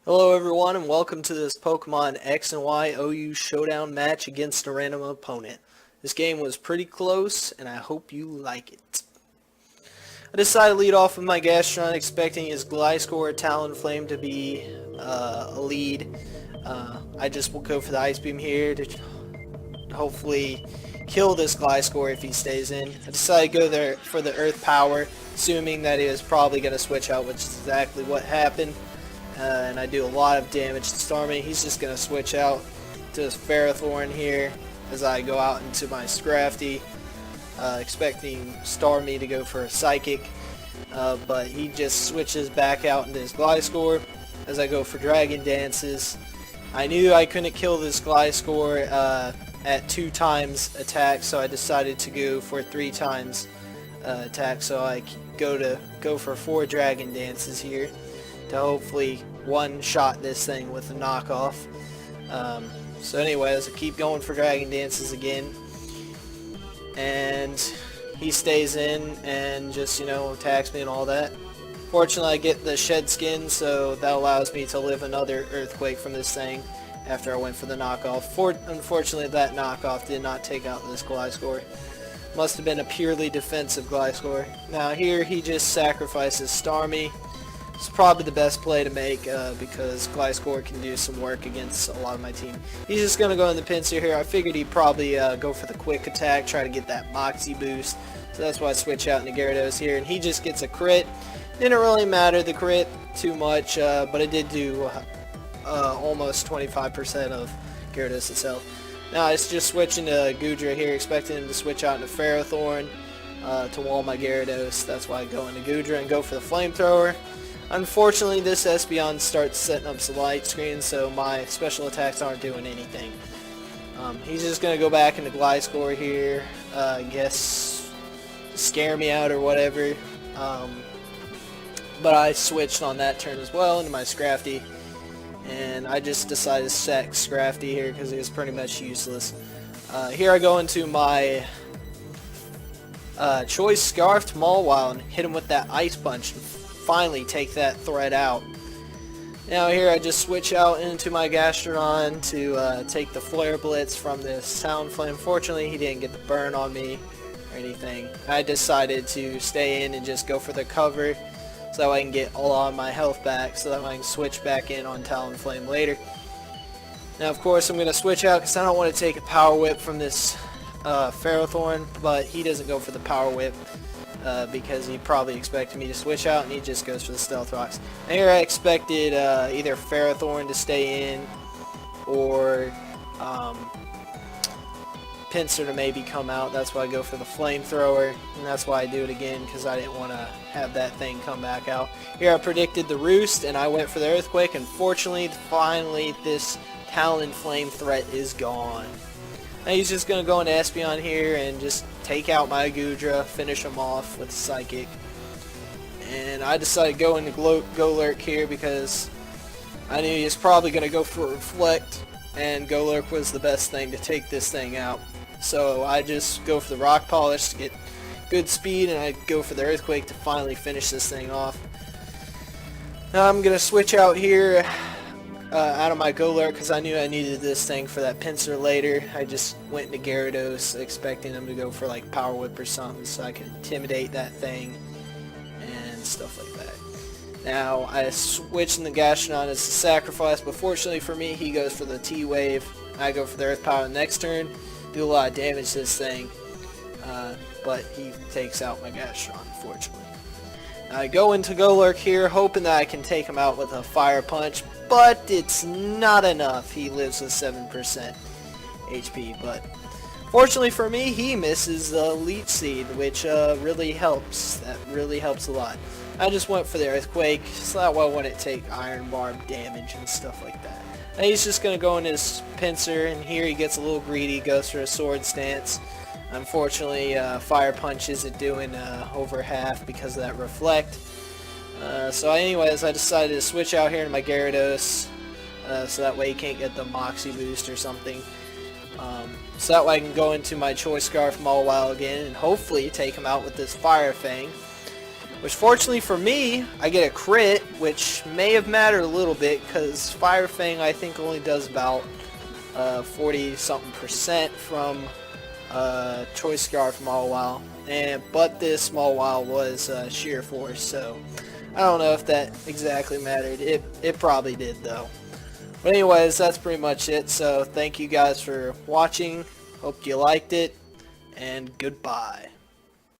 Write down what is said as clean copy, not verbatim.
Hello everyone and welcome to this Pokemon X and Y OU Showdown match against a random opponent. This game was pretty close and I hope you like it. I decided to lead off with my Gastron, expecting his Gliscor or Talonflame to be a lead. I just will go for the Ice Beam here to hopefully kill this Gliscor if he stays in. I decided to go there for the Earth Power, assuming that he was probably going to switch out, which is exactly what happened. And I do a lot of damage to Starmie. He's just going to switch out to his Ferrothorn here as I go out into my Scrafty, expecting Starmie to go for a Psychic, but he just switches back out into his Gliscor as I go for Dragon Dances. I knew I couldn't kill this Gliscor at 2 times attack, so I decided to go for 3 times attack, so I go for 4 Dragon Dances here to hopefully one-shot this thing with a knockoff. So anyways, I keep going for Dragon Dances again, and he stays in and just, attacks me and all that. Fortunately, I get the Shed Skin, so that allows me to live another Earthquake from this thing after I went for the knockoff. Unfortunately, that knockoff did not take out this Gliscor. Must have been a purely defensive Gliscor. Now here, he just sacrifices Starmie. It's probably the best play to make because Gliscor can do some work against a lot of my team. He's just going to go in the pincer here. I figured he'd probably go for the quick attack, try to get that Moxie boost. So that's why I switch out into Gyarados here. And he just gets a crit. Didn't really matter the crit too much, but it did do almost 25% of Gyarados itself. Now it's just switching to Goodra here, expecting him to switch out into Ferrothorn to wall my Gyarados. That's why I go into Goodra and go for the Flamethrower. Unfortunately, this Espeon starts setting up some light screens, so my special attacks aren't doing anything. He's just going to go back into Gliscor here, I guess scare me out or whatever. But I switched on that turn as well into my Scrafty, and I just decided to sack Scrafty here because he was pretty much useless. Here I go into my Choice Scarf to Mawhile and hit him with that Ice Punch. Finally take that threat out. Now here I just switch out into my Gastrodon to take the Flare Blitz from this Talonflame. Fortunately, he didn't get the burn on me or anything. I decided to stay in and just go for the cover so that I can get a lot of my health back, so that I can switch back in on Talonflame later. Now of course I'm going to switch out because I don't want to take a Power Whip from this Ferrothorn, but he doesn't go for the Power Whip. Because he probably expected me to switch out, and he just goes for the Stealth Rocks. And here I expected either Ferrothorn to stay in or Pinsir to maybe come out. That's why I go for the Flamethrower, and that's why I do it again, because I didn't want to have that thing come back out. Here I predicted the Roost, and I went for the Earthquake, and fortunately, finally, this Talonflame threat is gone. Now he's just going to go into Espeon here and just take out my Goodra, finish him off with Psychic. And I decided to go into Golurk here because I knew he was probably going to go for Reflect, and Golurk was the best thing to take this thing out. So I just go for the Rock Polish to get good speed, and I go for the Earthquake to finally finish this thing off. Now I'm going to switch out here out of my Golurk because I knew I needed this thing for that Pinsir later. I just went into Gyarados expecting him to go for like Power Whip or something so I could intimidate that thing and stuff like that. Now I switched in the Gastrodon as a sacrifice, but fortunately for me he goes for the T-Wave. I go for the Earth Power the next turn, do a lot of damage to this thing, but he takes out my Gastrodon, unfortunately. I go into Golurk here hoping that I can take him out with a Fire Punch, but it's not enough. He lives with 7% HP, but fortunately for me, he misses the Leech Seed, which really helps. That really helps a lot. I just went for the Earthquake, so that way I wouldn't take Iron Barb damage and stuff like that. Now he's just going to go into his Pinsir, and here he gets a little greedy, goes for a Sword Stance. Unfortunately, Fire Punch isn't doing over half because of that Reflect. So anyways, I decided to switch out here to my Gyarados, so that way he can't get the Moxie boost or something. So that way I can go into my Choice Scarf Mawhile again and hopefully take him out with this Fire Fang. Which fortunately for me, I get a crit, which may have mattered a little bit because Fire Fang I think only does about 40 something percent from Choice Scarf Mawhile, but this Mawhile was Sheer Force, so I don't know if that exactly mattered. It probably did though. But anyways, that's pretty much it. So thank you guys for watching. Hope you liked it, and goodbye.